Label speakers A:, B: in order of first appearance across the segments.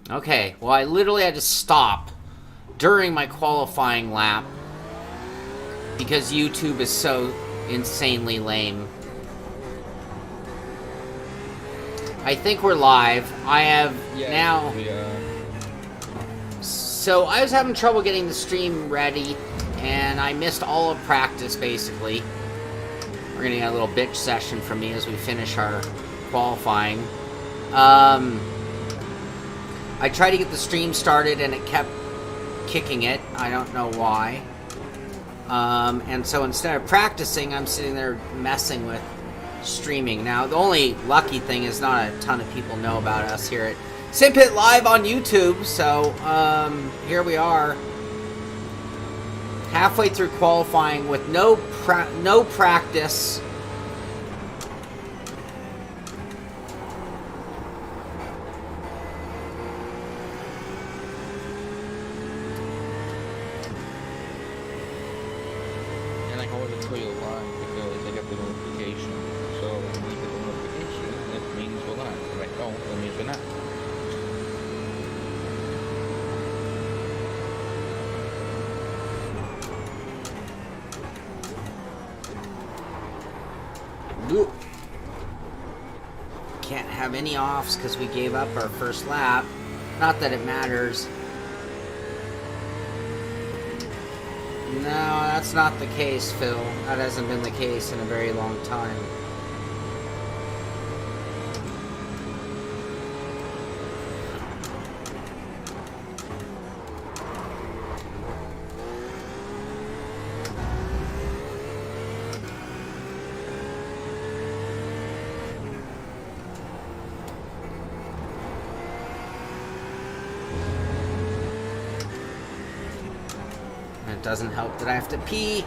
A: Okay, well, I literally had to stop during my qualifying lap because YouTube is so insanely lame. I think we're live. I have
B: Yes,
A: now...
B: we
A: So I was having trouble getting the stream ready, and I missed all of practice, basically. We're gonna get a little bitch session from me as we finish our qualifying. I tried to get the stream started, and it kept kicking it. I don't know why. And so instead of practicing, I'm sitting there messing with streaming. Now, the only lucky thing is not a ton of people know about us here at Simpit Live on YouTube. So, here we are, halfway through qualifying with no practice.
B: and I can always tell you why because I got the notification. So when you get the notification, it means we're live. If I don't, it means we're not.
A: Can't have any offs because we gave up our first lap. Not that it matters. No, that's not the case, Phil. That hasn't been the case in a very long time. It doesn't help that I have to pee.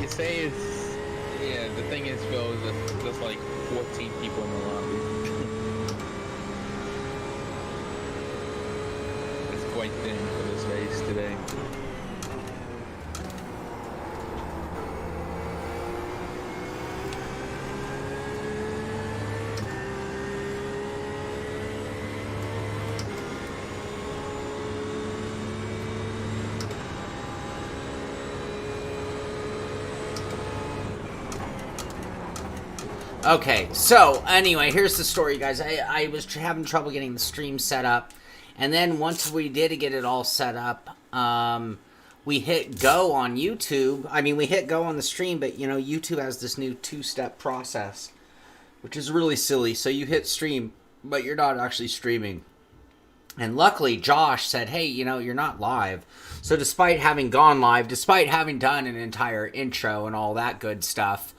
B: You say it's yeah. The thing is, Phil, there's like 14 people in the lobby. It's quite thin for this race today.
A: Okay, so anyway, here's the story, guys. I was having trouble getting the stream set up, and then once we did get it all set up, we hit go on YouTube. I mean, we hit go on the stream, but you know, YouTube has this new two-step process, which is really silly. So you hit stream, but you're not actually streaming. And luckily, Josh said, hey, you know, you're not live. So despite having gone live, despite having done an entire intro and all that good stuff,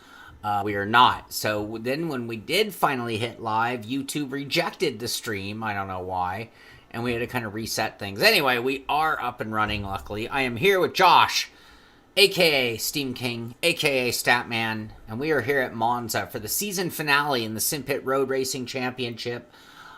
A: we are not. So then when we did finally hit live, YouTube rejected the stream. I don't know why. And we had to kind of reset things. Anyway, we are up and running, luckily. I am here with Josh, a.k.a. Steam King, a.k.a. Statman. And we are here at Monza for the season finale in the Simpit Road Racing Championship.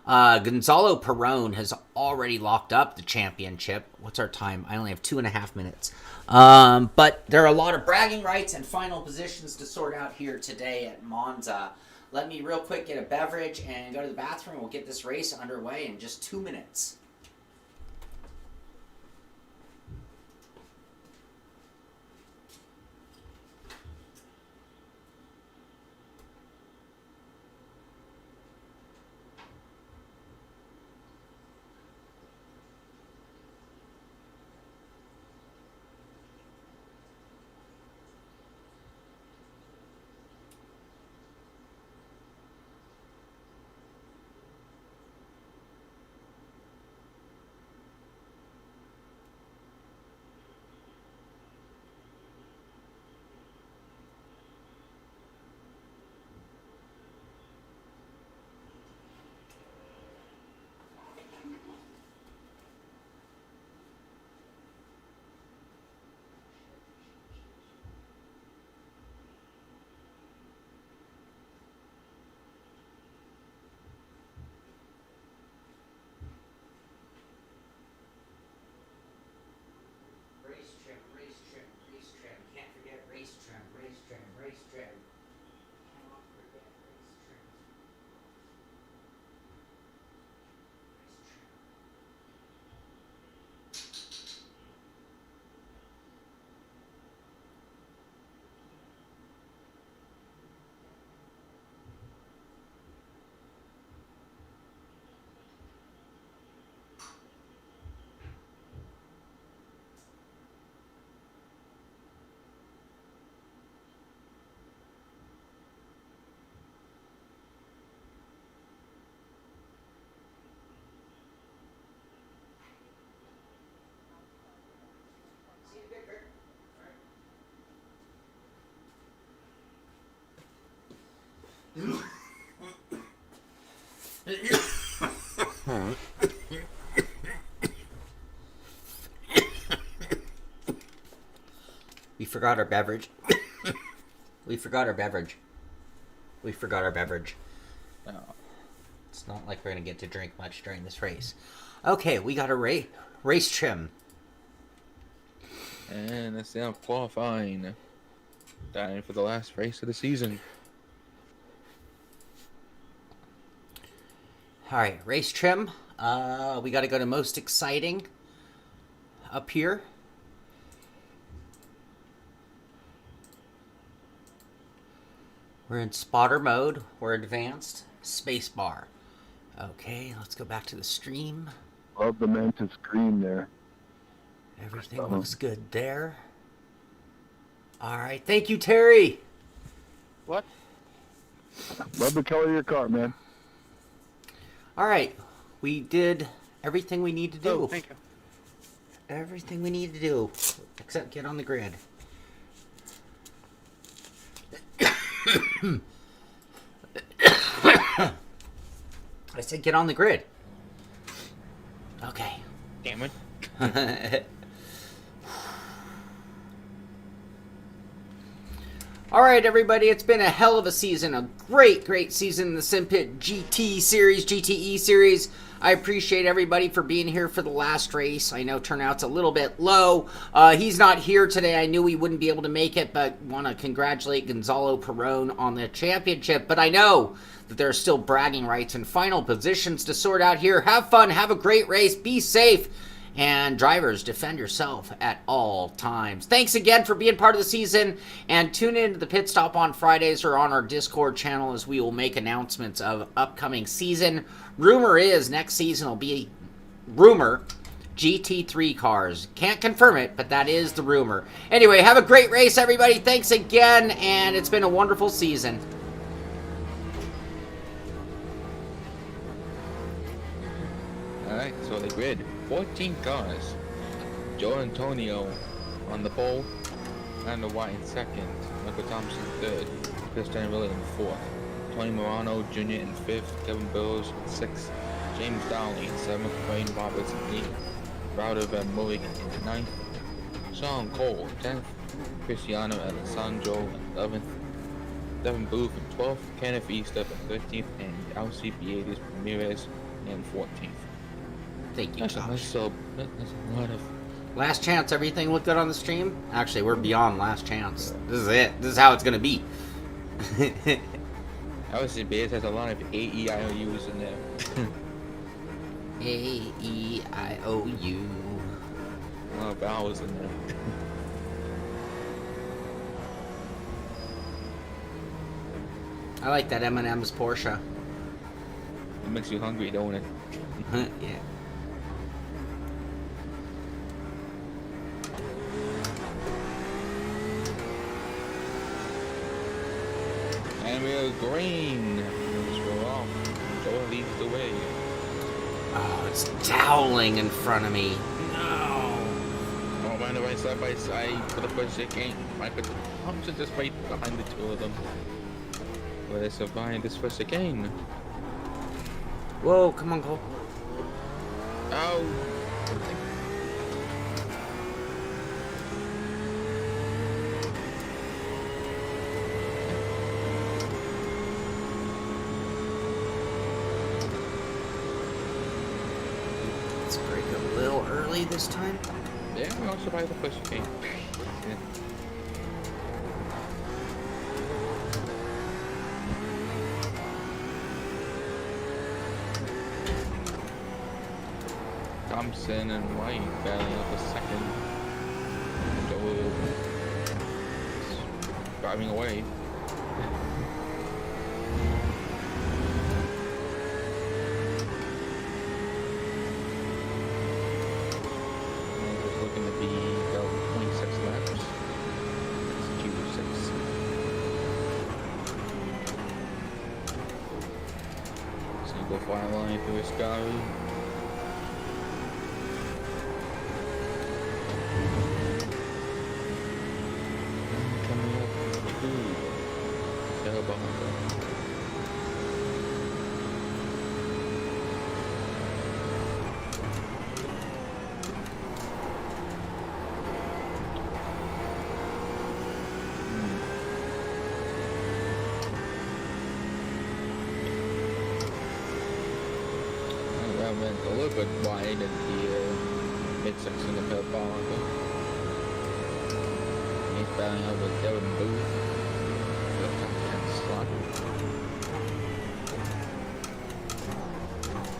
A: Gonzalo Perone has already locked up the championship. What's our time? I only have 2.5 minutes. But there are a lot of bragging rights and final positions to sort out here today at Monza. Let me real quick get a beverage and go to the bathroom. We'll get this race underway in just 2 minutes. We forgot our beverage. We forgot our beverage. We forgot our beverage.
B: No.
A: It's not like we're going to get to drink much during this race. Okay, we got a race trim.
B: And it's now qualifying. Time for the last race of the season.
A: All right, race trim. We got to go to most exciting up here. We're in spotter mode. We're advanced. Space bar. Okay, let's go back to the stream.
C: Love the mantis green there.
A: Everything looks good there. All right, thank you, Terry.
B: What?
C: Love the color of your car, man.
A: All right, we did everything we need to do.
B: Oh, thank you.
A: Everything we need to do, except get on the grid. I said get on the grid. Okay.
B: Damn it.
A: All right, everybody, it's been a hell of a season, a great season in the Simpit GTE series. I appreciate everybody for being here for the last race. I know turnout's a little bit low. He's not here today. I knew he wouldn't be able to make it, but want to congratulate Gonzalo Perone on the championship. But I know that there are still bragging rights and final positions to sort out here. Have fun, have a great race, be safe. And drivers, defend yourself at all times. Thanks again for being part of the season. And tune in to the Pit Stop on Fridays or on our Discord channel as we will make announcements of upcoming season. Rumor is next season will be GT3 cars. Can't confirm it, but that is the rumor. Anyway, have a great race, everybody. Thanks again, and it's been a wonderful season.
B: Alright, so the grid. 14 cars. Joe Antonio on the pole. Lando White in second. Michael Thompson third. Christian Miller in fourth. Tony Morano Jr. in fifth. Kevin Burrows in sixth. James Dowley in seventh. Wayne Roberts in eighth. Router Van Mulligan in ninth. Sean Cole in 10th. Cristiano Alessandro in 11th. Devin Booth in 12th. Kenneth Easter in 13th. And Alcibiades Ramirez in 14th.
A: Thank you,
B: That's
A: Josh.
B: a lot of...
A: Last chance, everything look good on the stream? Actually, we're beyond last chance. This is it. This is how it's going to be.
B: Alcibiades has a lot of AEIOUs in there.
A: A-E-I-O-U.
B: A lot of vowels in there.
A: I like that M&M's Porsche.
B: It makes you hungry, don't it?
A: Yeah.
B: And we're green. We're off. Joe leads the way.
A: Oh, it's toweling in front of me. No.
B: Oh, man, right side by side for the first chicane. Michael Thompson just right behind the two of them. But they survived this first chicane.
A: Whoa, come on, Cole.
B: Oh.
A: Let's break a little early this time.
B: Yeah, we also survived the first chicane. Yeah. Thompson and White battling up a second. Joe driving away. And it's looking to be about 26 laps. It's Q6. Single file line through the sky. battling out with Devin Booth. The top 10 slot.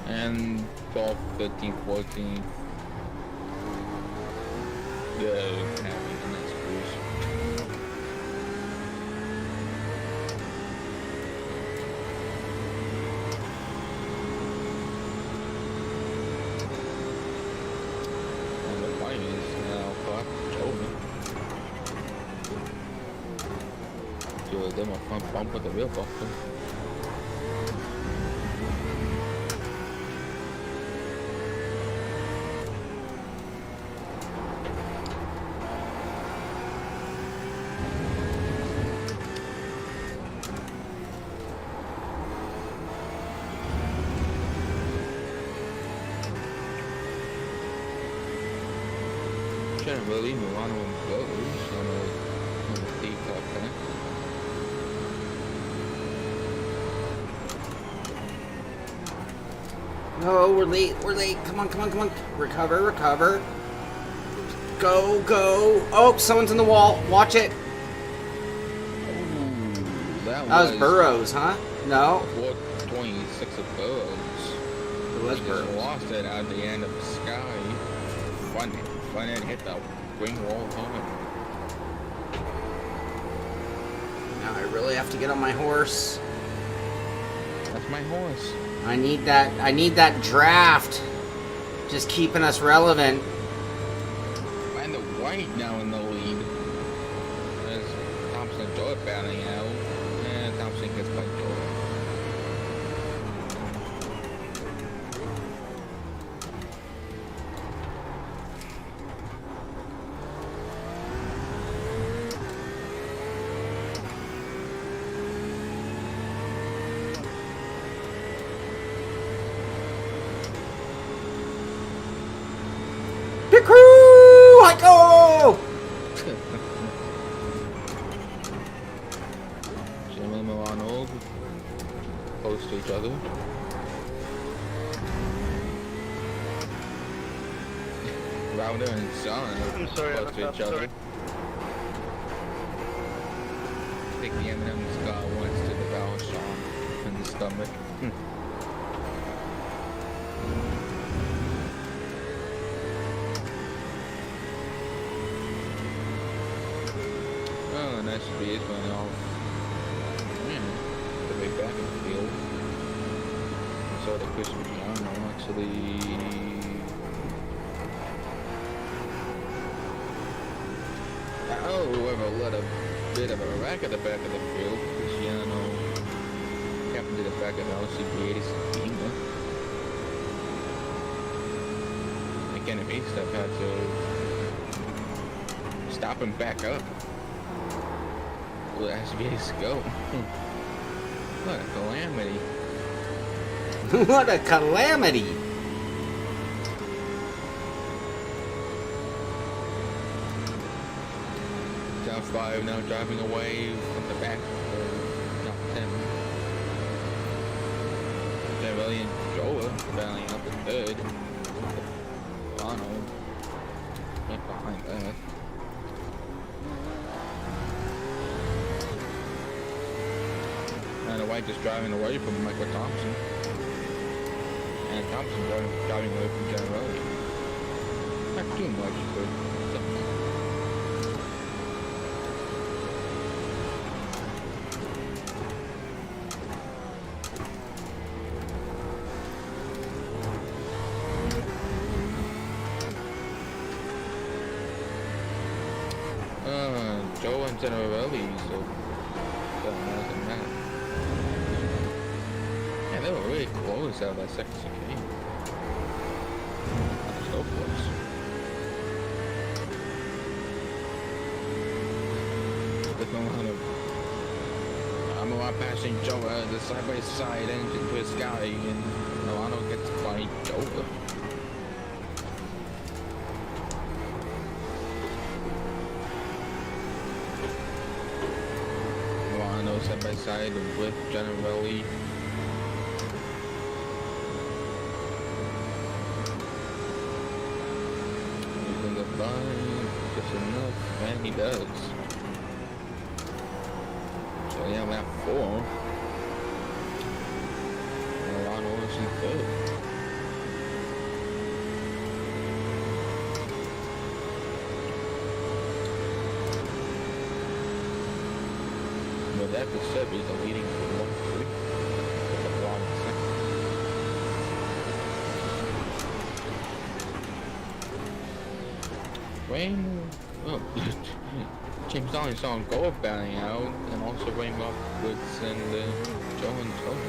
B: And 12th, 13th, 14th. Yeah, having a nice cruise. And the point is now Clark Joe. Two of them are front bumper, the rear bumper. Shouldn't really move on when it goes on the teacup, huh?
A: No, we're late. We're late. Come on, come on, come on. Recover, recover. Go, go. Oh, someone's in the wall. Watch it.
B: Ooh,
A: That was Burrows, huh? No.
B: 426 of Burrows.
A: It was
B: He just
A: Burrows.
B: lost it at the end of the sky. Front end hit the wing wall hard.
A: Now I really have to get on my horse.
B: That's my horse.
A: I need that draft. Just keeping us relevant.
B: And the white now in the lead. As Thompson and Joy battling out. And Thompson gets by Joy.
A: Pit crew! I go!
B: Jim and Milano close to each other. Router and Son
C: I'm sorry,
B: close to each other.
C: sorry.
B: I think the M&M's got once to devour Sean in the stomach. Oh, nice speed going off. The way back in the field. So the Chris Piano actually. Oh, whoever let a bit of a rack at the back of the field. Cristiano happened to the back of the LCB 86 Beamer. Again, if A-Step had to stop him back up. Well, it has to be his go. What a calamity.
A: What a calamity!
B: Down 5 now driving away from the back of top 10. Javelli and Joa battling up in third. Arnold right behind that. And the White just driving away from Michael Thompson. And Thompson driving away from Javelli. Not too much, but something. Joe and Generelli, so imagine that. Yeah, they were really close out of that second chicane. So close. There's no amount of Milano passing Joe the side by side engine to his sky, and Milano gets by Joe. Side by side with Generelli. Using the line just enough, and he does. So yeah, lap 4. Morano is in 3rd. But that the Chevys are leading for 1-3. With the Braun in 2nd. Wayne, oh, James Donnelly saw him go bowing out, and also Wayne Roberts and Joe and Tony.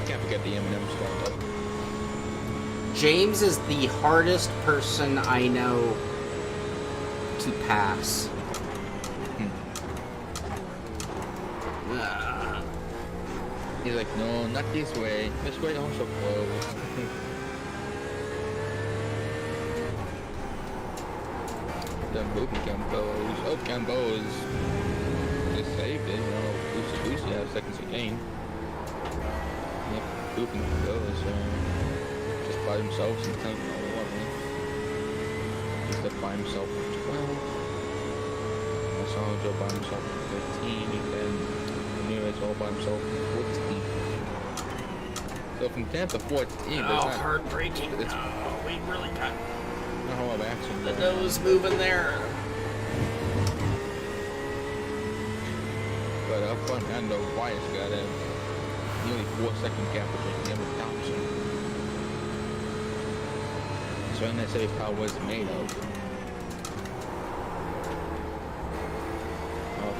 B: Can't forget the M&M startup.
A: James is the hardest person I know to pass.
B: He's like, no, not this way. This way also closed. The movie Campos. Oh, Campos just saved it. You know, Lucy has seconds to gain. Yep, Booping Campos just by himself since 10 or 11. He's up by himself with 12. Masajo by himself with 13. And Ramirez all by himself with 14. So from 10 to 14,
A: heartbreaking. We really got
B: a whole lot of action
A: the
B: there.
A: nose moving there.
B: But up front, Ando Wyatt's got a nearly 4-second gap between him and Thompson. So that's how power was made of.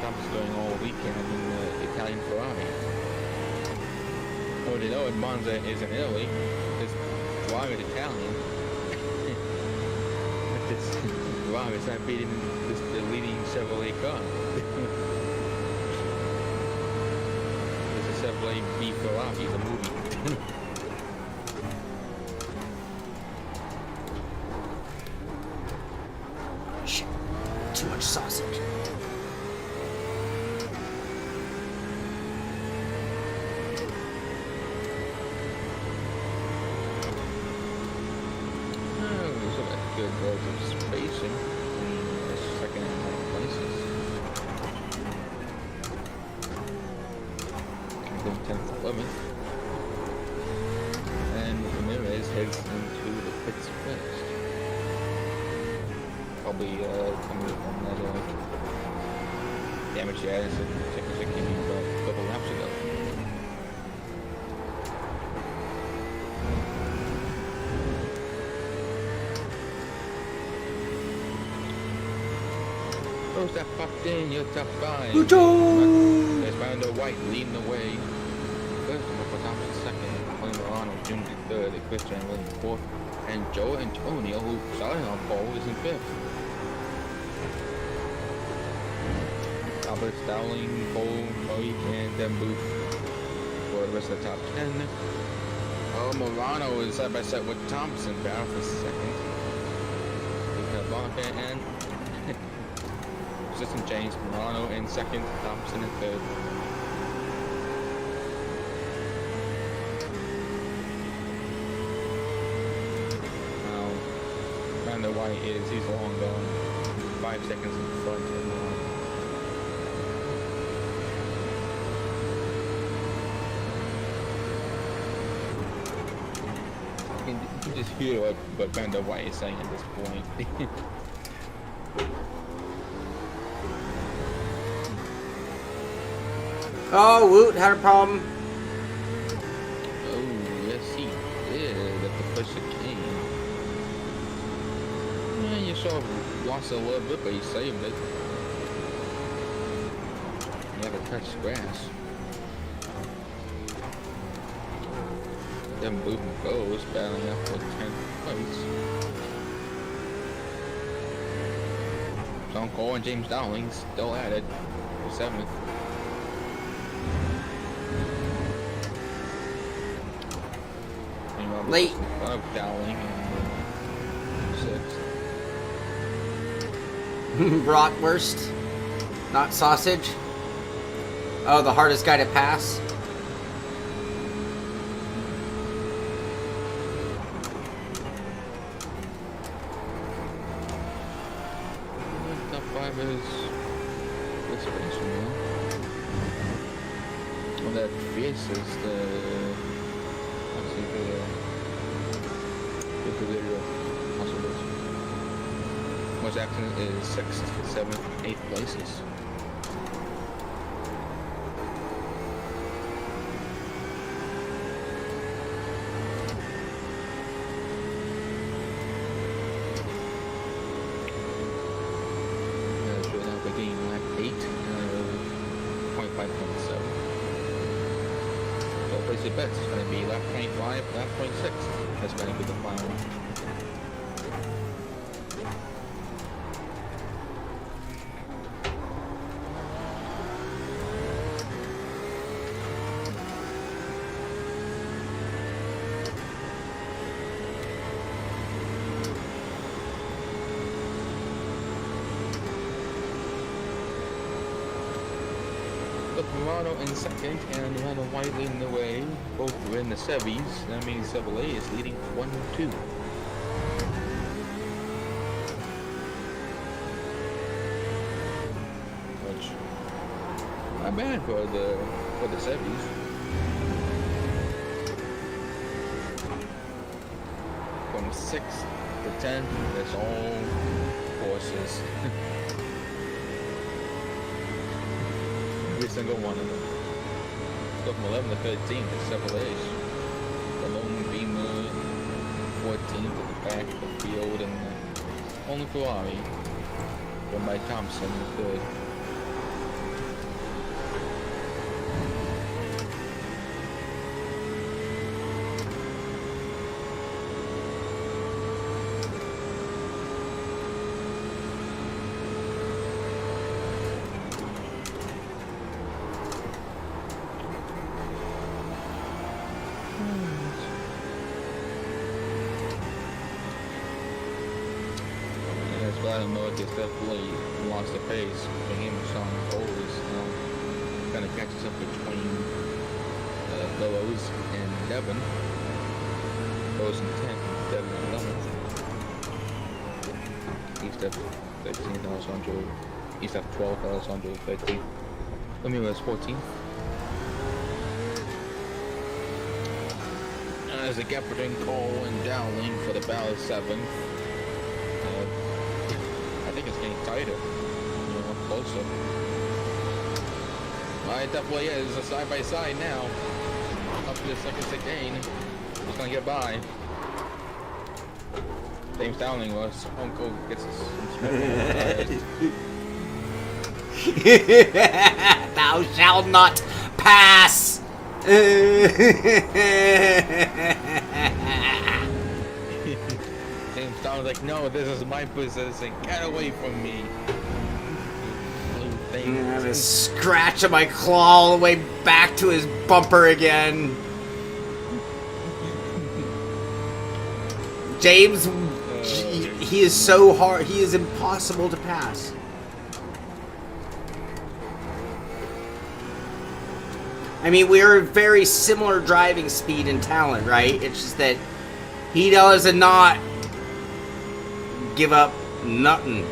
B: Thompson's going all weekend in the Italian Ferrari. Oh, they know it, Monza is in Italy. This Ferrari is Italian. This Ferrari is not beating the leading Chevrolet car. It's a Chevrolet V Ferrari, the movie.
A: Shit. Too much sausage.
B: Good relative spacing between the second and ninth places. Then 10th, 11th. And Ramirez heads into the pits first. Probably coming from that damage he has in Checo came a couple laps ago. Those that popped in your top 5. There's Brando White leading the way. First, for Thompson second, Tony Morano, Junior third, Christian Williams fourth, and Joe Antonio, who started on pole, is in fifth. Albert Dowling, Cole, Murray, and then Booth for the rest of the top 10. Oh, Morano is side by side with Thompson, down for second. We've got Blanca and Assistant James Morano in second, Thompson in third. Now, Brando White he's long gone, 5 seconds in front of Morano. You can just hear what Brando White is saying at this point.
A: Oh, Woot had a problem.
B: Oh, yes he did at the first chicane. Yeah, you saw him lost a little bit, but he saved it. He had to touch grass. Then Boom goes, battling up for 10th place. Sean Cole and James Dowling still at it for 7th.
A: Late.
B: Dowling and 6th.
A: Bratwurst. Not sausage. Oh, the hardest guy to pass.
B: drivers. This race, you know. Well, that fierce is the. Let's see the video. Possible. Most accident is 6th, 7th, 8th places. Place your bets. It's going to be lap 25, lap 26. That's going to be the final. Perone in second and Randall White leading the way. Both were in the Chevys. That means Chevrolet is leading 1-2. Which not bad for the Chevys. From 6th to 10th, that's all horses. Every single one of them. Go from 11 to 13 to Chevrolets. The lone Beamer, 14th at the back of the field, and only Ferrari. Run by Thompson, third. I don't know if it's definitely lost the pace for him and Sean Bowles. Kind of catches up between Bellows and Devin. Bellows in 10th, Devin in 11th. East F 13th, Alessandro. East F 12th, Alessandro 13th. Ramirez 14th. There's a gap between Cole and Dowling for the battle 7th. I think it's getting tighter, closer. Well, it definitely is a side by side now. Up to the second to gain. He's gonna get by. James Dowling was Uncle gets some
A: Thou shalt not pass.
B: Sounds like, no, this is my position. Get away from me.
A: I have a scratch of my claw all the way back to his bumper again. James, he is so hard. He is impossible to pass. I mean, we are very similar driving speed and talent, right? It's just that he does not give up nothing.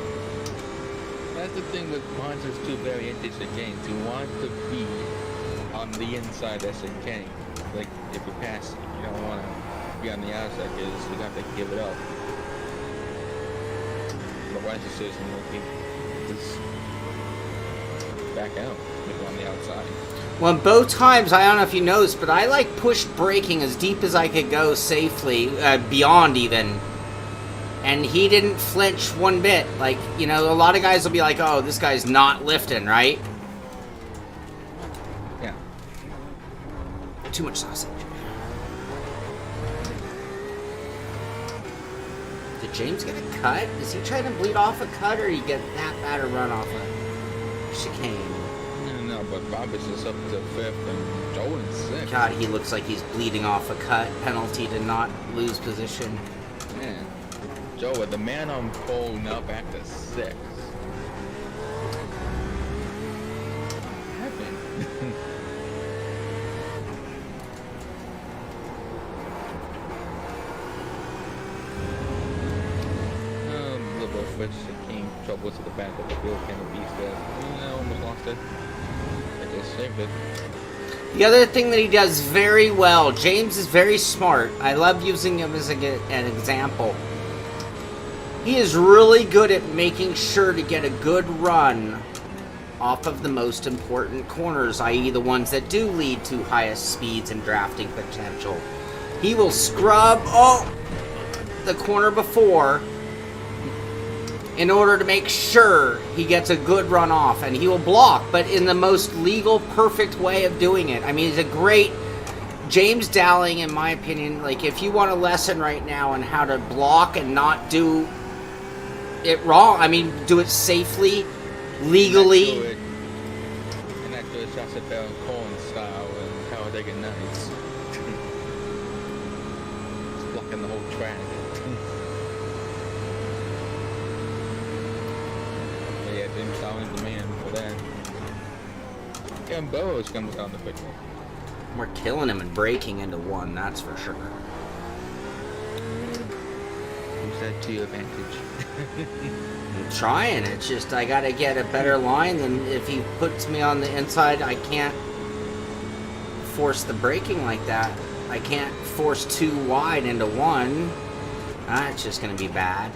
B: That's the thing with Monza's two variantes of games. You want to be on the inside as you can. Like, if you pass, you don't want to be on the outside because you have to give it up. Otherwise, the system will keep just back out if you're on the outside.
A: Well, both times, I don't know if you noticed, but I like pushed braking as deep as I could go safely, beyond even. And he didn't flinch one bit. Like, you know, a lot of guys will be like, oh, this guy's not lifting, right?
B: Yeah.
A: Too much sausage. Did James get a cut? Is he trying to bleed off a cut, or he get that bad a run off a chicane?
B: No, but Roberts is up to 5th and Joe in 6th.
A: God, he looks like he's bleeding off a cut. Penalty to not lose position.
B: Man. Joe, with the man on pole now back to 6th. What happened? A little bit Roberts came trouble to the back of the field, kind of beast there. Almost lost it. I just saved it.
A: The other thing that he does very well, James is very smart. I love using him as an example. He is really good at making sure to get a good run off of the most important corners, i.e. the ones that do lead to highest speeds and drafting potential. He will scrub the corner before in order to make sure he gets a good run off, and he will block, but in the most legal, perfect way of doing it. I mean, he's a great James Dowling, in my opinion. Like, if you want a lesson right now on how to block and not do it wrong, I mean, do it safely, legally.
B: And not do it Jocelyn Baron Cohen style and Talladega Nights. It's blocking the whole track. Yeah, James Dowling's the man for that. Kevin Burrows comes down the quickly.
A: We're killing him and breaking into one, that's for sure.
B: Use that to your advantage.
A: I'm trying. It's just I gotta get a better line than if he puts me on the inside. I can't force the braking like that. I can't force too wide into one. That's just gonna be bad.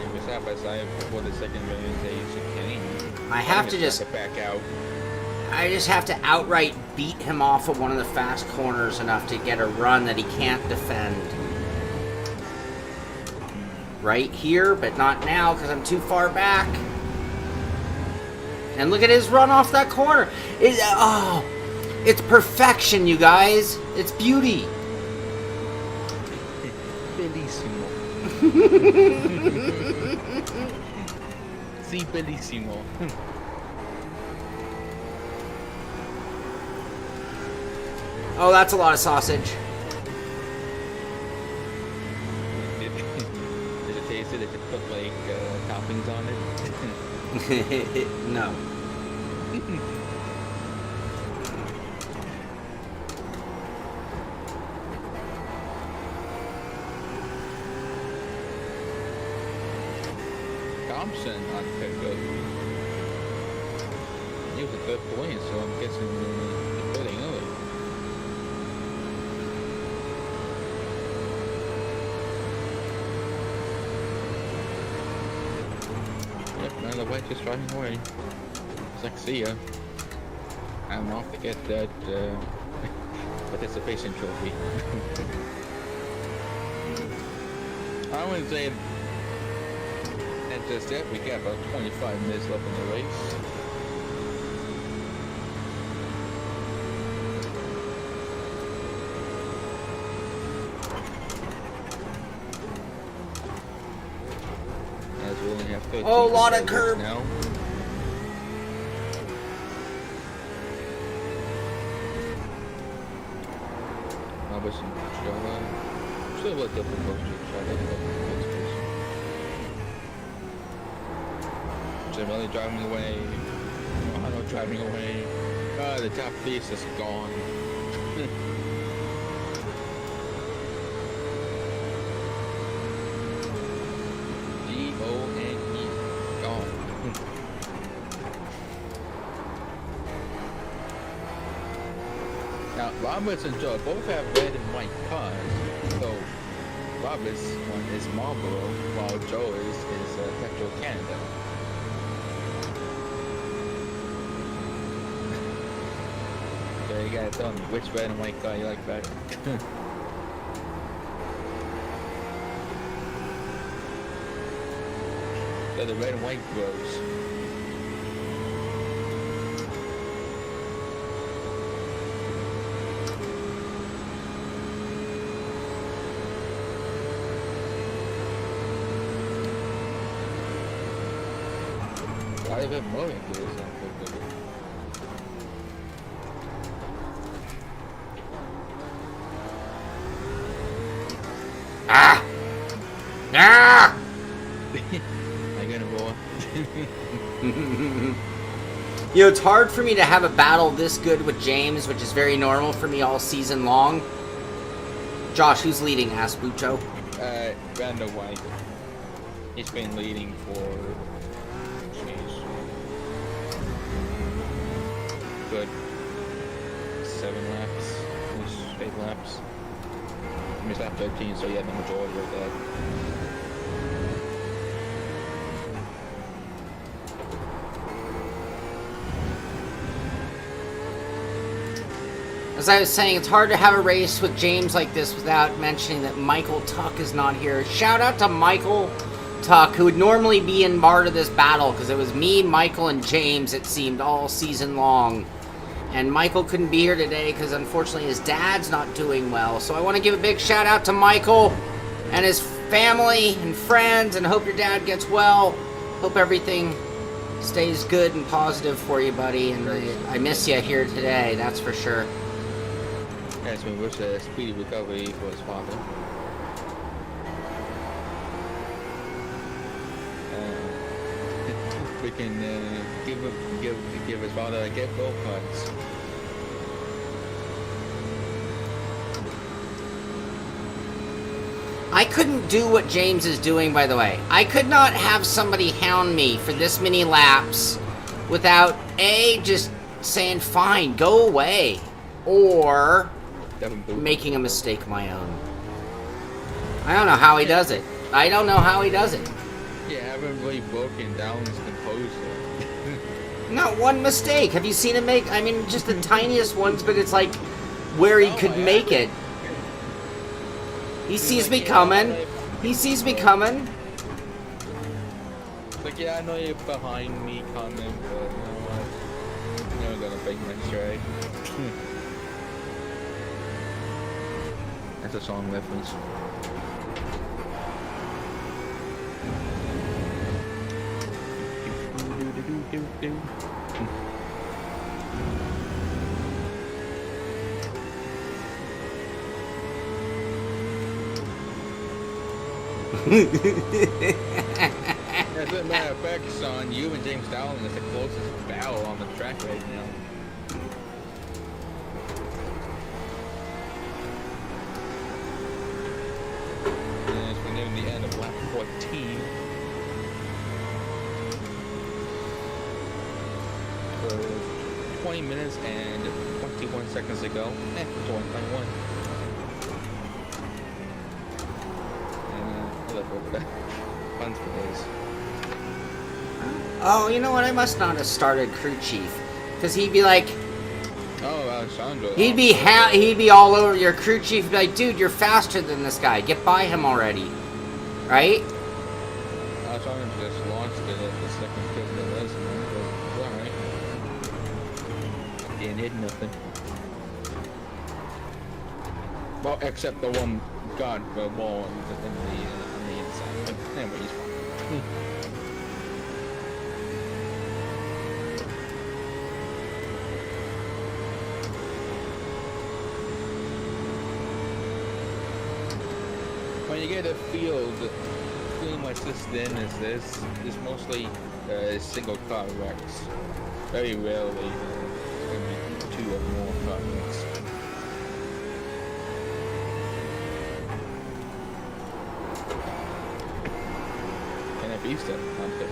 B: And we're side by side before the second million days. You can't.
A: I have to just
B: back out.
A: I just have to outright beat him off of one of the fast corners enough to get a run that he can't defend. Right here, but not now because I'm too far back. And look at his run off that corner. It's perfection, you guys. It's beauty.
B: Bellissimo. Si bellissimo.
A: Oh, that's a lot of sausage.
B: Did it taste it? Did it put like toppings on it?
A: No.
B: Thompson on pit road. He was a third point, so I'm guessing he's putting early. Yep, now the white just driving away. It's like, see ya. I'm off to get that participation trophy. I wouldn't say that's just it. We got about 25 minutes left in the race. As we only have 13
A: Oh, lot of
B: minutes
A: curb.
B: now. Robertson, still a double poster. Really driving away. Oh, no driving away. The top piece is gone. G-O-N-E. Gone. Now, Roberts and Joe both have red and white cars. So, Roberts one is Marlboro, while Joe is Petro Canada. You gotta tell me which red and white car you like better. They're the red and white bros. I have more into this than
A: Ah! Ah!
B: I got a roll.
A: You know, it's hard for me to have a battle this good with James, which is very normal for me all season long. Josh, who's leading? Asked Bucho.
B: Randall White. He's been leading for, jeez, good 7 laps, almost 8 laps. I missed lap 13, so he had the majority of that.
A: As I was saying, it's hard to have a race with James like this without mentioning that Michael Tuck is not here. Shout out to Michael Tuck, who would normally be in part of this battle, because it was me, Michael, and James, it seemed, all season long. And Michael couldn't be here today because, unfortunately, his dad's not doing well. So I want to give a big shout out to Michael and his family and friends, and hope your dad gets well. Hope everything stays good and positive for you, buddy. And I miss you here today, that's for sure.
B: Yes, we wish a speedy recovery for his father. We can give his father a get go cards.
A: I couldn't do what James is doing, by the way. I could not have somebody hound me for this many laps without A, just saying, fine, go away, or making a mistake of my own. I don't know how he does it. I don't know how he does it.
B: Yeah, I haven't really broken down his composure.
A: Not one mistake. Have you seen him make, I mean, just the tiniest ones, but it's like where he could make it. He sees me coming. He sees me coming.
B: Like, yeah, I know you're behind me coming, but you know what? You're never gonna break my stride. That's a song reference. As a matter of fact, son, you and James Dowling is the closest battle on the track right now. And as we're nearing the end of lap 14. 20 minutes and 21 seconds to go. 21. Fun for days.
A: Oh, you know what? I must not have started crew chief, because he'd be like,
B: oh, Alessandro.
A: he'd be all over your crew chief. He'd be like, dude, you're faster than this guy. Get by him already, right?
B: Alessandro just launched it at the second kick of the list, but alright. Didn't hit nothing. Well, except the one got the ball on the inside. But anyway, he's fine. When you get a field, pretty much this thin as this is mostly single car wrecks. Very rarely there's going to be 2 or more car wrecks. Beast it. Okay.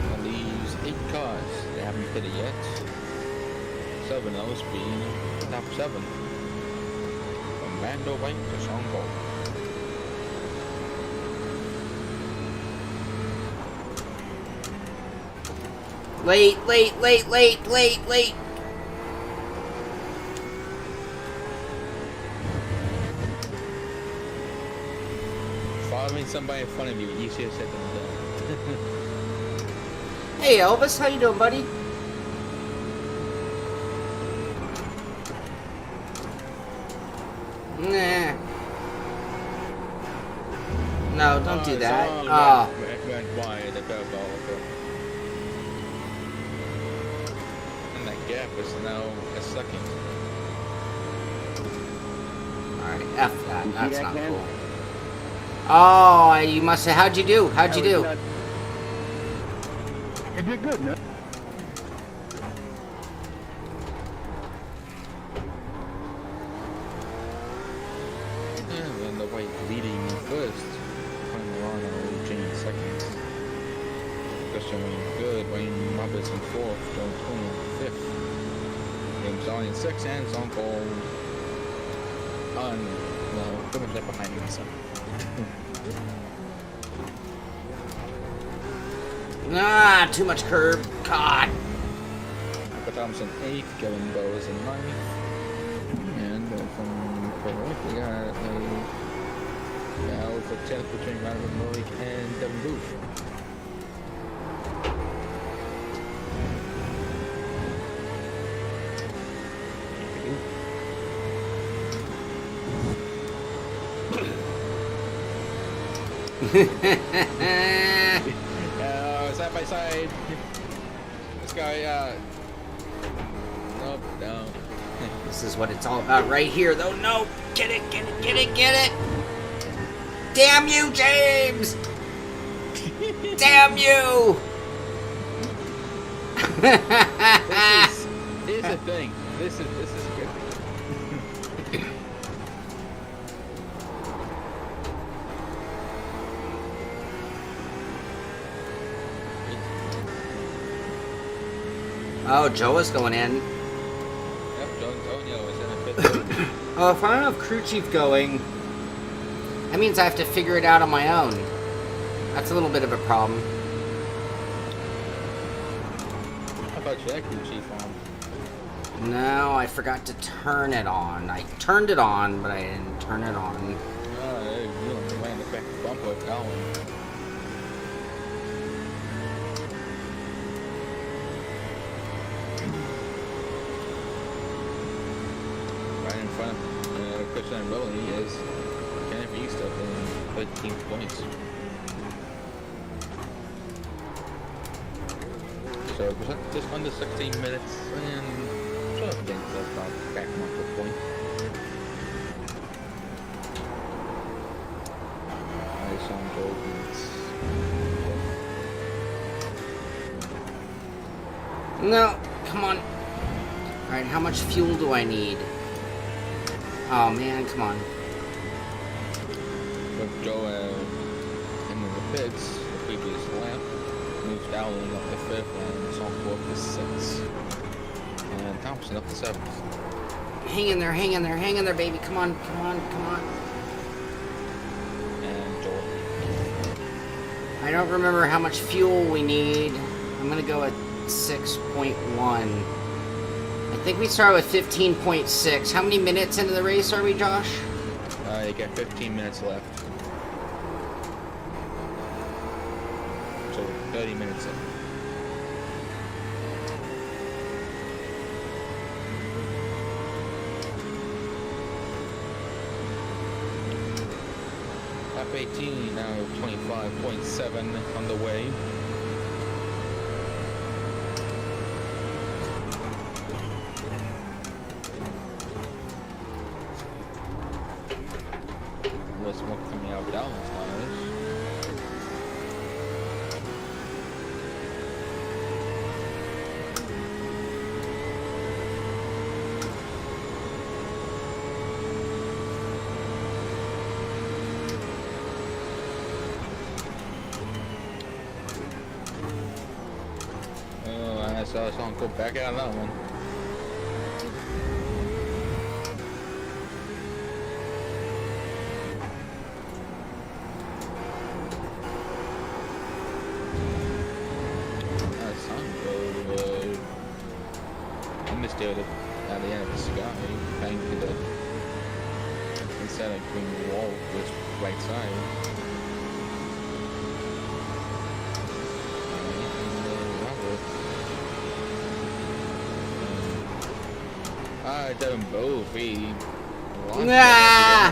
B: That leaves 8 cars. They haven't hit it yet. 7 of those being top 7. From Randall White to Sean Gold.
A: Late.
B: Following somebody in front of you, easier said than done.
A: Hey Elvis, how you doing, buddy? Nah. No, don't do that. Oh.
B: Went wide, the curveball. And that gap is now a second.
A: Alright, F that. That's not cool. Oh, you must have. How'd you do? How'd you do?
C: You did good, man.
B: Joe Antonio in 5th. James on in 6th, and Zonko on, well, pretty much right behind him, so.
A: Ah, too much curb. God.
B: Michael Thompson 8th, Kevin Bowes in 9th. And from Perone, we got a battle for 10th between Ryan Murray and Devin Booth. Side by side. This guy, nope, no.
A: This is what it's all about right here, though. No, get it, get it, get it, get it. Damn you, James! Damn you!
B: Here's the thing. This is good.
A: Oh, Joe is going in.
B: Yep, Joe Antonio is in a 5th.
A: Oh, if I don't have crew chief going, that means I have to figure it out on my own. That's a little bit of a problem.
B: I thought you had crew chief on.
A: No, I forgot to turn it on. I turned it on, but I didn't turn it on.
B: You don't land the back bumper with that one. Right in front of Christian Rowley is Kenneth East up in 13 points. So just under 16 minutes and sort of getting to about back on the point. Nice on Golden's.
A: No, come on. Alright, how much fuel do I need? Oh man, come on.
B: With Joe in the pits, the previous lap, moves Dowling up to 5th and Sonko up to 6th. And Thompson up to 7th.
A: Hang in there, hang in there, hang in there, baby. Come on, come on, come on.
B: And Joel.
A: I don't remember how much fuel we need. I'm gonna go at 6.1. I think we start with 15.6. How many minutes into the race are we, Josh?
B: You got 15 minutes left. So 30 minutes in. Lap 18 now 25.7 on the way. What's more coming out down tires? Oh, I saw someone go back out of that one. Understood it at the end of the sky, bang to the inside of green wall with right side. I don't both he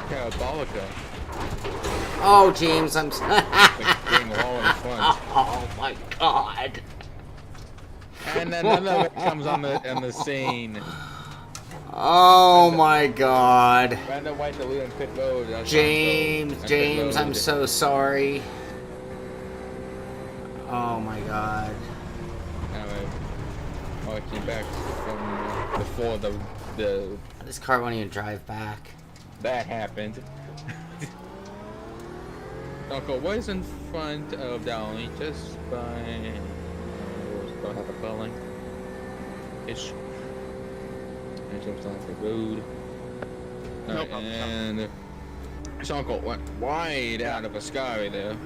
B: parabolica.
A: Oh, James, I'm.
B: Green wall in front.
A: Oh my God.
B: And then another comes on the scene.
A: Oh my God.
B: Brandon White to lead on pit road.
A: James, I'm so sorry. Oh my God.
B: Anyway, marching back from before the
A: This car won't even drive back.
B: that happened. Uncle was in front of Downey just by. Don't have a calling. ish. And jumps off the road.
C: Nope.
B: And his uncle went wide out of a sky there.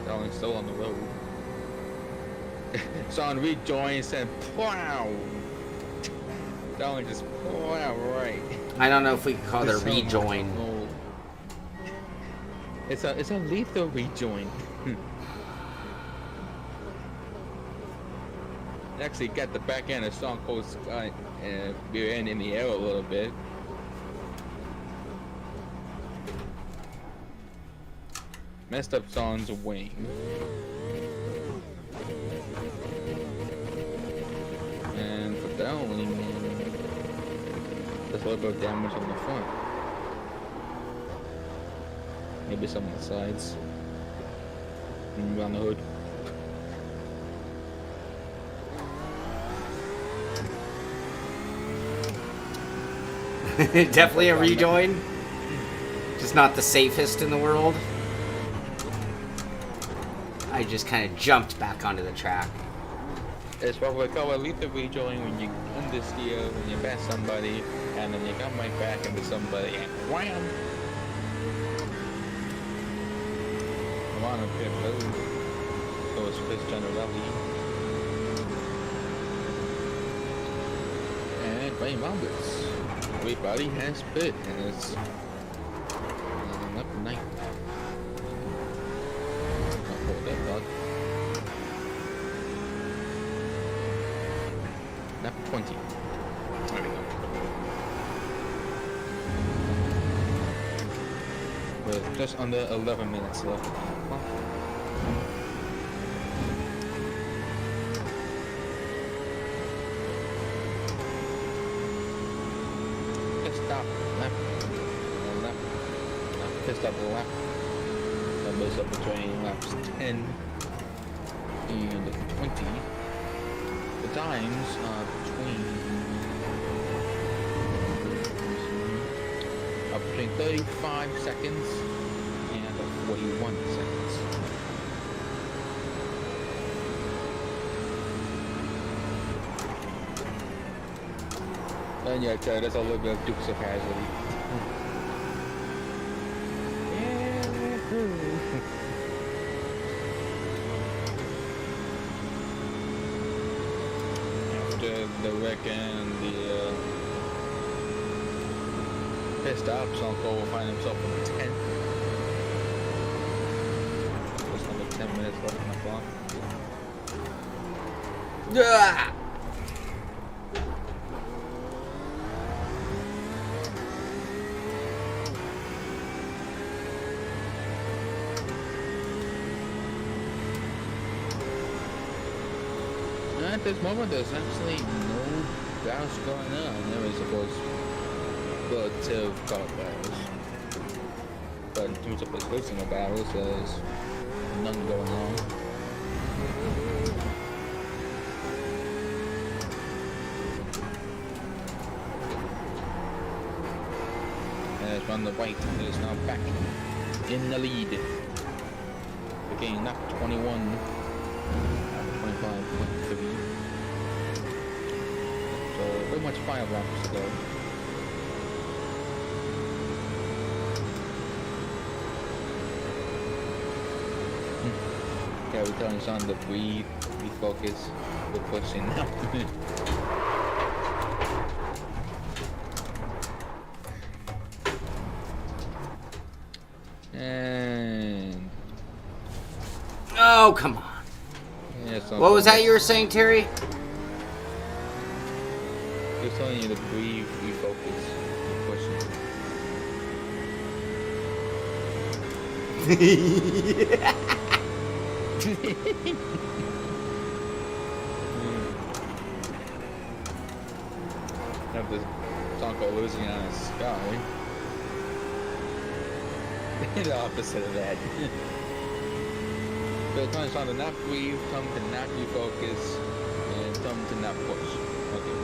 B: That one's still on the road. Son rejoins and plow. That one just plow right.
A: I don't know if we could call it a
B: This one-
A: rejoin.
B: Oh. It's a lethal rejoin. Actually got the back end of Stone Cold's rear end in the air a little bit. Messed up Son's wing. And for that wing, there's a little bit of damage on the front. Maybe some on the sides. And around the hood.
A: Definitely a rejoin. Just not the safest in the world. I just kind of jumped back onto the track.
B: It's what we call a lethal rejoin when you understeer, when you pass somebody, and then you come right back into somebody and wham! Come on, a pit road. So it's Chris Generelli. And Ray Roberts. Everybody has pit, and it's lap 9. Not for that dog. Lap 20. There we go. With just under 11 minutes left. Well, stop lap. Pit stop lap. Numbers up between laps 10 and 20. The times are between 35 seconds and 41 seconds. And yeah, there's a little bit of Dukes of Hazzard. After the wreck and the pit stop, Sonko will find himself in the 10th. Just under 10 minutes left on the clock.
A: Ah!
B: At this moment, there's actually no battles going on. There is, of course, relative car battles. But in terms of the personal battles, there's none going on. And it's on the right, it is now back in the lead. Again, lap 21. 25.3. So pretty much 5 laps to go. Yeah, we're telling Sean to breathe, refocus, we're pushing now. And
A: Oh, come on.
B: yeah, so
A: What was that you were saying, Terry?
B: Just telling you to breathe, refocus, we're pushing. Have this Tonko losing on his sky. The opposite of that. So Tom's trying to not breathe, Tom to not refocus, and Tom to not push. Okay.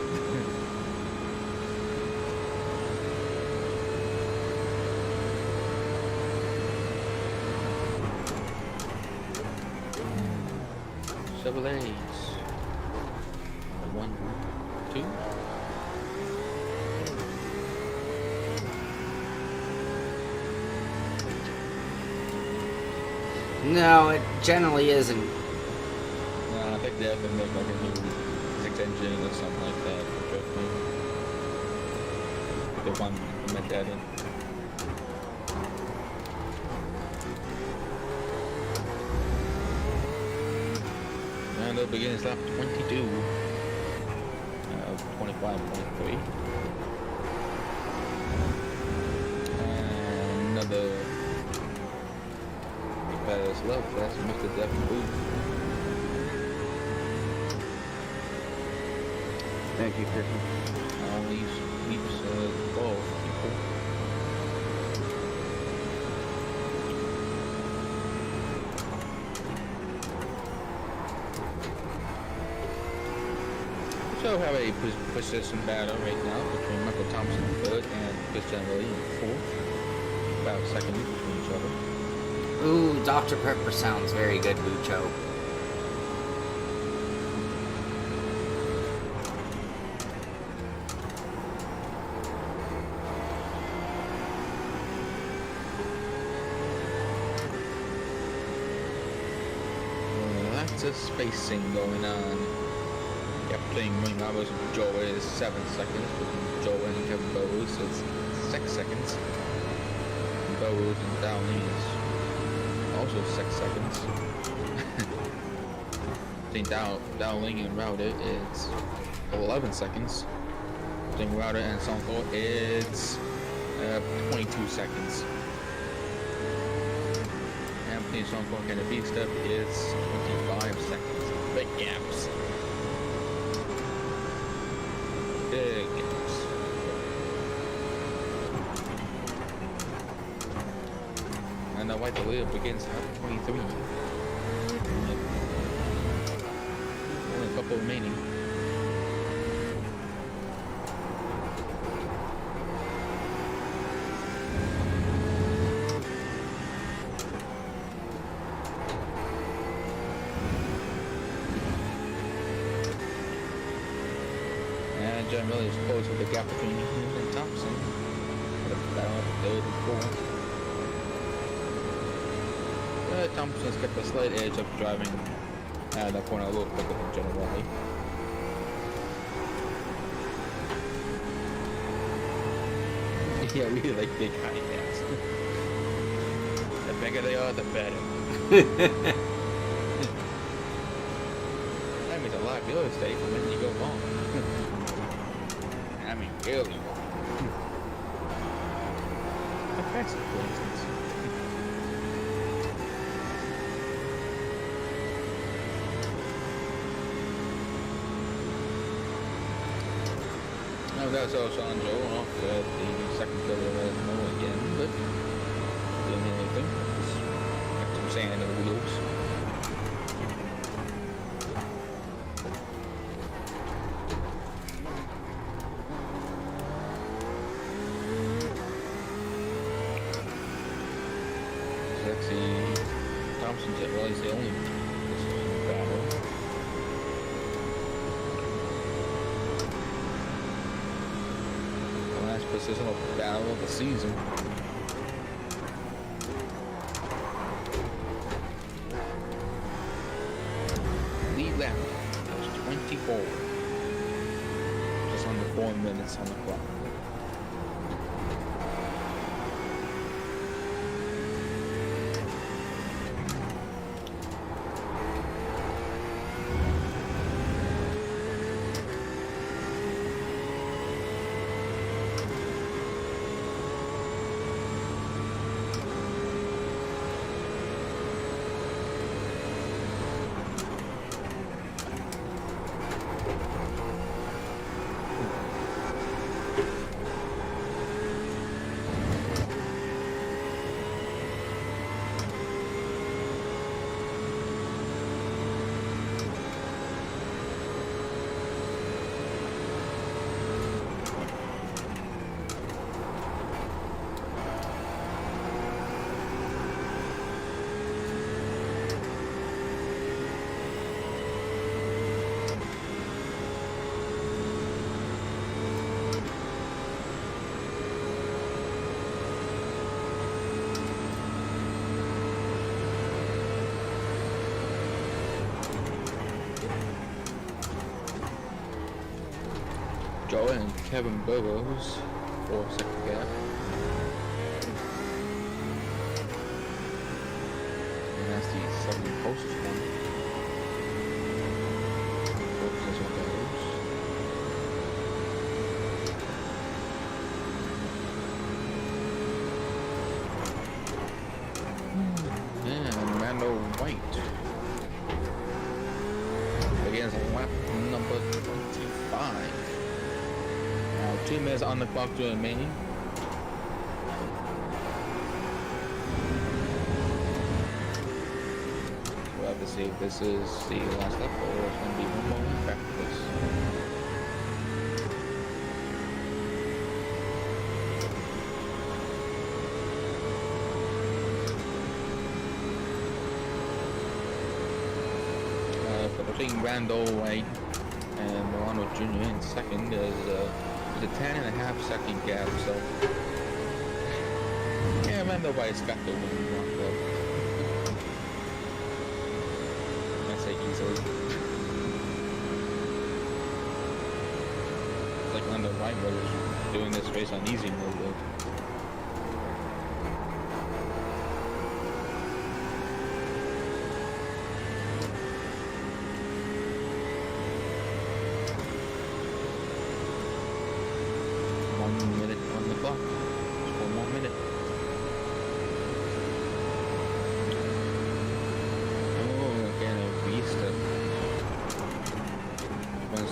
B: Chevrolets. 1, 2.
A: No, it generally isn't.
B: Nah, I think they have to make like a new 6 engine or something like that for drifting. They want to implement that in. And they'll begin his lap 22 of 25.3. And another fast left, that's Mr. Devin Booth.
C: Thank you, Christian.
B: All these leaps ball people. So have a persistent battle right now between Michael Thompson in third and Christian Willie in fourth. About a second between each other.
A: Ooh, Dr. Pepper sounds very good, Bucho.
B: Lots of spacing going on. Playing wing hours with Joe is 7 seconds, between Joe and Kevin Bowes is 6 seconds. Bowes and Dowling is also 6 seconds. Between Dowling and Router is 11 seconds. Between Router and Sonko it's 22 seconds. And between Sonko and Kennedy Step is 25 seconds. Big gaps. Big gaps. And the white lead begins at 23. Only a couple remaining. John Miller is close with the gap between him and Thompson. But battle up third and fourth. Thompson's kept a slight edge up driving that corner a little quicker than John Riley. Yeah, we like big high hats. The bigger they are, the better. That means a lot of real estate when you go long. I mean, really long. Aggressive, for instance. Now that's also on Joe off the second fill of Mo again, but didn't hit anything. Just got some sand in the wheels. Thompson's at well, he's the only battle. The last positional battle of the season. Lead lap, that was 24. Just under 4 minutes on the clock. Joe and Kevin Burrows for second gap. And that's the second closest one. Fourth position goes. And Randall White begins lap number 25. Now 2 minutes on the clock to remaining. We'll have to see if this is the last lap or it's going to be one more lap after this. Between Randall White and Milano Jr. in second is a 10.5 second gap, so yeah, Randall White's got the win locked up. I say easily. It's like Randall White was doing this race on easy mode.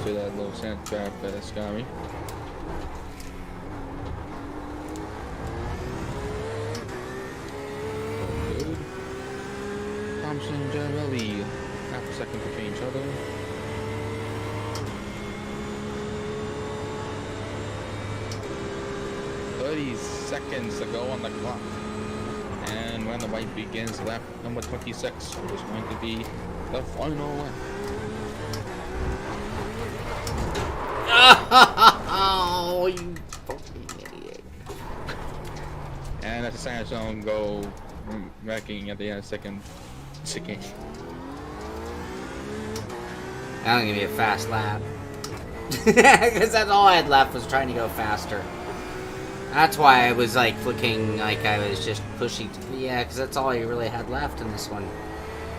B: That low sand trap Scary. Good. Thompson, Jarelli, half a second between each other. "30 seconds to go on the clock. And when the White begins lap number 26, which is going to be the final lap.
A: Oh, you fucking idiot.
B: And that's the second zone go wrecking at the end of second chicane.
A: That'll give me a fast lap. Because that's all I had left was trying to go faster. That's why I was like looking like I was just pushing. Yeah, because that's all I really had left in this one.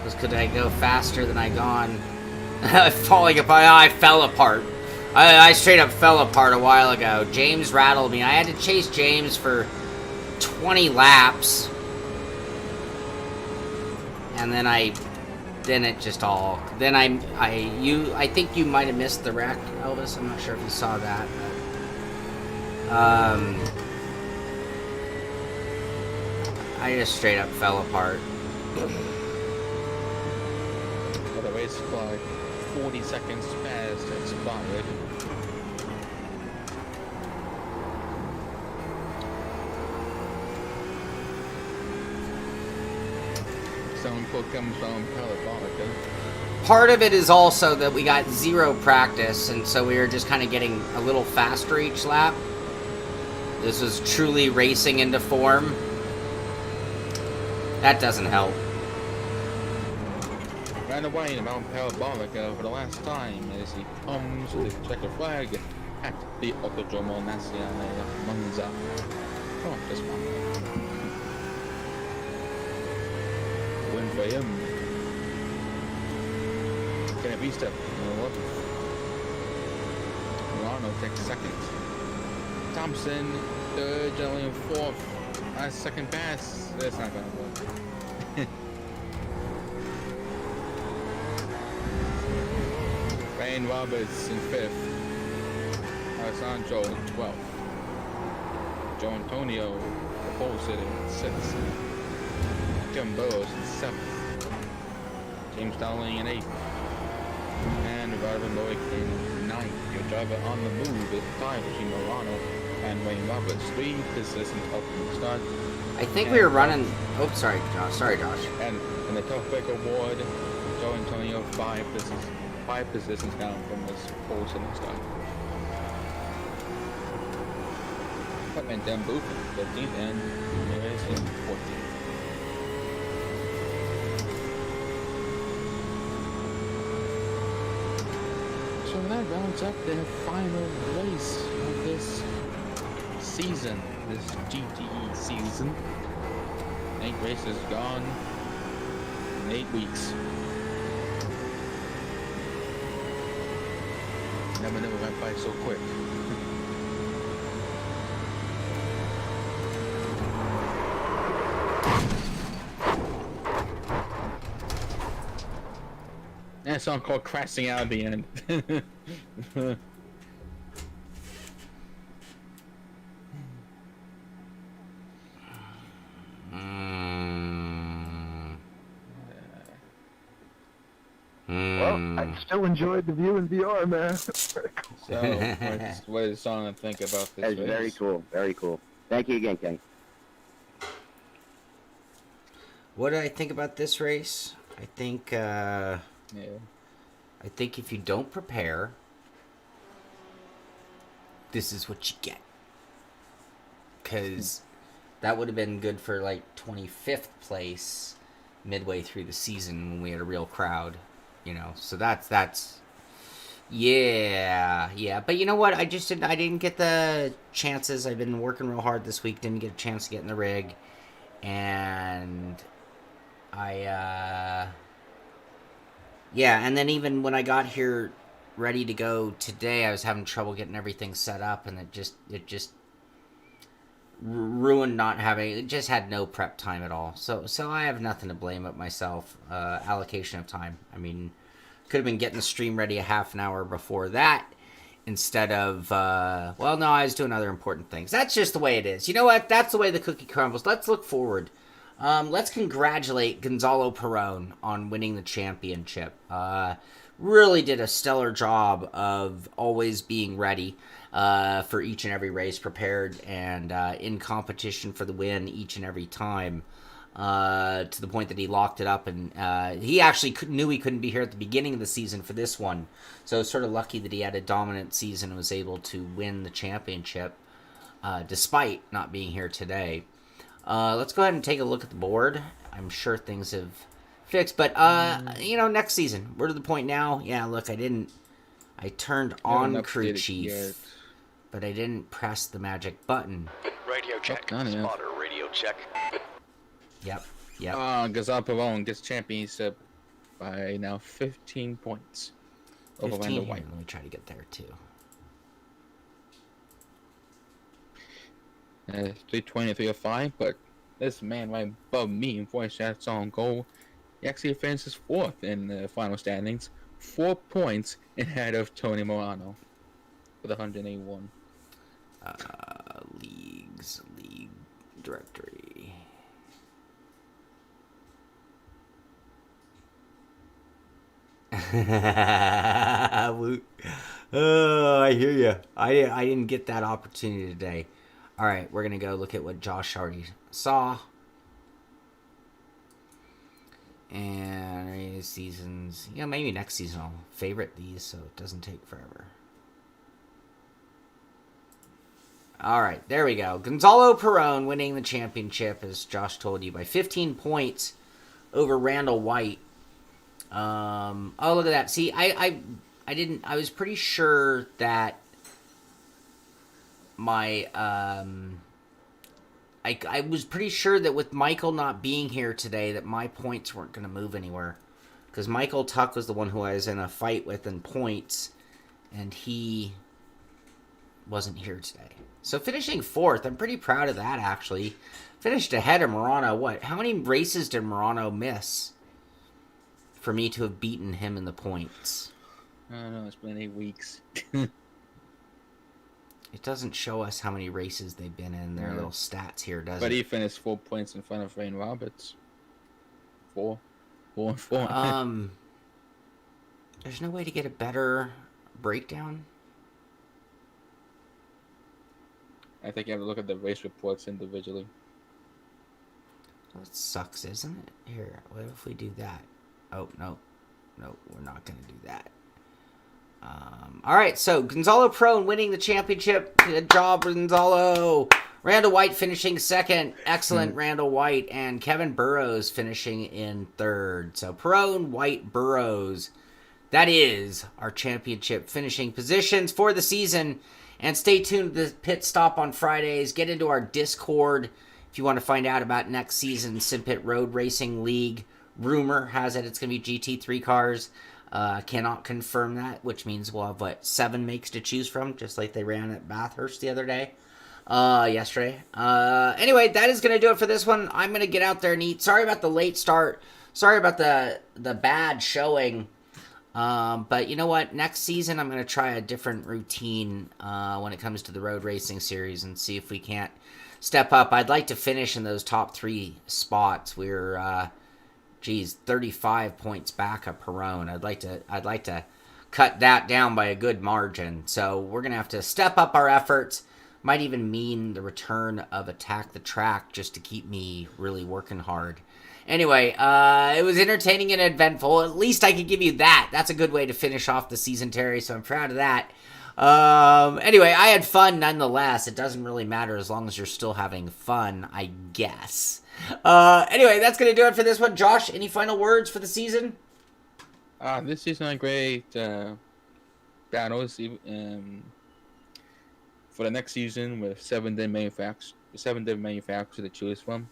A: Was could I go faster than I gone? Falling apart. I fell apart. I straight up fell apart a while ago. James rattled me. I had to chase James for 20 laps. And then it just all... Then I think you might have missed the wreck, Elvis. I'm not sure if you saw that. But, I just straight up fell apart.
B: Well, the race clock 40 seconds past expired. Some quote comes from Parabolica.
A: Part of it is also that we got zero practice, and so we were just kind of getting a little faster each lap. This was truly racing into form. That doesn't help.
B: Ran away around Parabolica for the last time as he comes with the checker flag at the Autodromo Monza. Oh, this one. Win for him. Can it be step 11th? Milano takes second. Thompson, third, Jelly fourth. Second pass. That's not gonna work. Wayne Roberts in 5th. Alessandro in 12th. Joe Antonio, the pole sitter, in 6th. Kim Burrows in 7th. James Dowling in 8th. And Robin Loic in 9th. Your driver on the move is tied between Milano and Wayne Roberts. 3 positions up from the start.
A: I think we were running... Oh, sorry, Josh. Sorry, Josh.
B: And in the Tough Break Award, Joe Antonio 5 positions down from this pole sitting start. And Dan Booth in 15th and Ramirez in 14th. So that rounds up the final race of this season, this GTE season. 8 races gone in 8 weeks. Never knew it went by so quick. That song called Crashing Out at the end.
C: Well, I still enjoyed the view in VR, man.
B: So, what does Song think about this
D: That's
B: race?
D: very cool. Very cool. Thank you again, Kenny.
A: What did I think about this race? I think if you don't prepare, this is what you get. Because that would have been good for like 25th place midway through the season when we had a real crowd, you know. So that's yeah. But you know what? I didn't get the chances. I've been working real hard this week. Didn't get a chance to get in the rig, and and then even when I got here ready to go today, I was having trouble getting everything set up, and it just ruined not having. It just had no prep time at all. So I have nothing to blame but myself. Allocation of time. I mean, could have been getting the stream ready a half an hour before that instead of. Well, no, I was doing other important things. That's just the way it is. You know what? That's the way the cookie crumbles. Let's look forward. Let's congratulate Gonzalo Perone on winning the championship. Really did a stellar job of always being ready for each and every race, prepared and in competition for the win each and every time. To the point that he locked it up, and he actually knew he couldn't be here at the beginning of the season for this one. So it's sort of lucky that he had a dominant season and was able to win the championship despite not being here today. Let's go ahead and take a look at the board. I'm sure things have fixed, but next season. We're to the point now. Yeah, look, I turned on crew chief, but I didn't press the magic button.
E: Radio check. Spotter radio check.
A: Yep.
B: Gonzalo Perone gets championship by now 15 points.
A: 15 White. Let me try to get there too.
B: 320, 305, but this man right above me in voice shots on goal. He actually finishes 4th in the final standings, 4 points ahead of Tony Morano with 181.
A: League directory. Oh, I hear you. I didn't get that opportunity today. All right, we're going to go look at what Josh already saw. And seasons. Maybe next season I'll favorite these so it doesn't take forever. All right, there we go. Gonzalo Perone winning the championship, as Josh told you, by 15 points over Randall White. Oh, look at that. See, I was pretty sure that I was pretty sure that with Michael not being here today that my points weren't going to move anywhere. Because Michael Tuck was the one who I was in a fight with in points, and he wasn't here today. So finishing 4th, I'm pretty proud of that, actually. Finished ahead of Morano. How many races did Morano miss for me to have beaten him in the points?
B: I don't know, it's been 8 weeks.
A: It doesn't show us how many races they've been in their little stats here, does it?
B: But he finished 4 points in front of Rain Roberts. 4 and 4.
A: There's no way to get a better breakdown.
B: I think you have to look at the race reports individually.
A: Well, it sucks, isn't it? Here, what if we do that? Oh, no, we're not going to do that. All right, so Gonzalo Perone winning the championship. Good job, Gonzalo. Randall White finishing 2nd. Excellent, Randall White. And Kevin Burrows finishing in 3rd. So Perone, White, Burrows. that is our championship finishing positions for the season. And stay tuned to the pit stop on Fridays. Get into our Discord if you want to find out about next season's Simpit Road Racing League. Rumor has it it's going to be GT3 cars. Cannot confirm that, which means we'll have, 7 makes to choose from, just like they ran at Bathurst the other day. Yesterday. Anyway, that is going to do it for this one. I'm going to get out there and eat. Sorry about the late start. Sorry about the bad showing. But you know what? Next season, I'm going to try a different routine when it comes to the Road Racing Series and see if we can't step up. I'd like to finish in those top 3 spots. We're, 35 points back of Perone. I'd like to cut that down by a good margin. So we're going to have to step up our efforts. Might even mean the return of Attack the Track just to keep me really working hard. Anyway, it was entertaining and eventful. At least I could give you that. That's a good way to finish off the season, Terry, so I'm proud of that. Anyway, I had fun nonetheless. It doesn't really matter as long as you're still having fun, I guess. Anyway, that's going to do it for this one. Josh, any final words for the season?
B: This season had great battles. For the next season with 7 different manufacturers to choose from.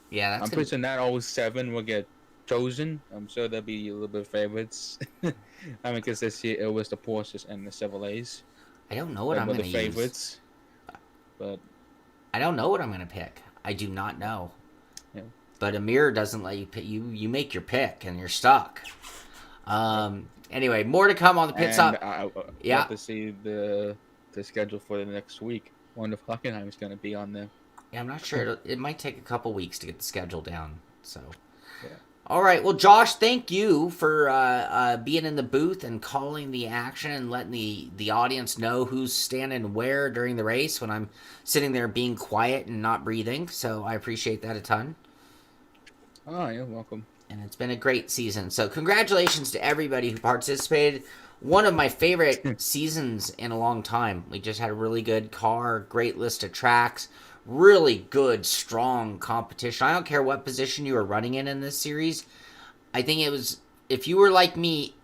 A: Yeah, that's
B: I'm pretty sure not all 7 will get chosen. I'm sure there'll be a little bit of favorites. Because this year it was the Porsches and the Chevrolets.
A: I don't know what I'm going to use.
B: Favorites. But
A: I don't know what I'm going to pick. I do not know.
B: Yeah.
A: But Amir doesn't let you pick. You make your pick and you're stuck. Anyway, more to come on the pit stop.
B: Yeah. To see the schedule for the next week. I wonder if Hockenheim is going to be on there.
A: Yeah, I'm not sure. It might take a couple weeks to get the schedule down. So,
B: yeah.
A: All right. Well, Josh, thank you for being in the booth and calling the action and letting the audience know who's standing where during the race when I'm sitting there being quiet and not breathing. So I appreciate that a ton.
B: Oh, you're welcome.
A: And it's been a great season. So congratulations to everybody who participated. One of my favorite seasons in a long time. We just had a really good car, great list of tracks, really good, strong competition. I don't care what position you were running in this series. I think it was, if you were like me,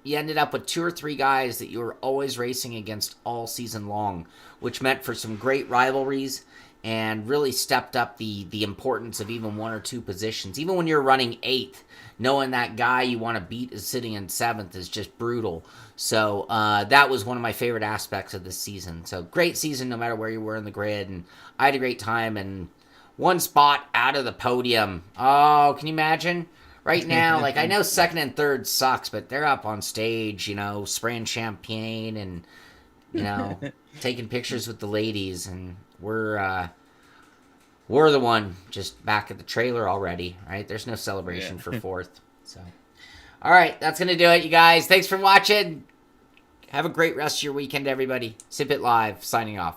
A: you ended up with 2 or 3 guys that you were always racing against all season long, which meant for some great rivalries and really stepped up the importance of even 1 or 2 positions. Even when you're running 8th, knowing that guy you want to beat is sitting in 7th is just brutal. So that was one of my favorite aspects of this season. So great season no matter where you were in the grid. And I had a great time. And 1 spot out of the podium. Oh, can you imagine? Right now, like, I know 2nd and 3rd sucks, but they're up on stage, you know, spraying champagne and, you know, taking pictures with the ladies. And we're the one just back at the trailer already, right? There's no celebration for 4th. So, all right, that's going to do it, you guys. Thanks for watching. Have a great rest of your weekend, everybody. Simpit Live, signing off.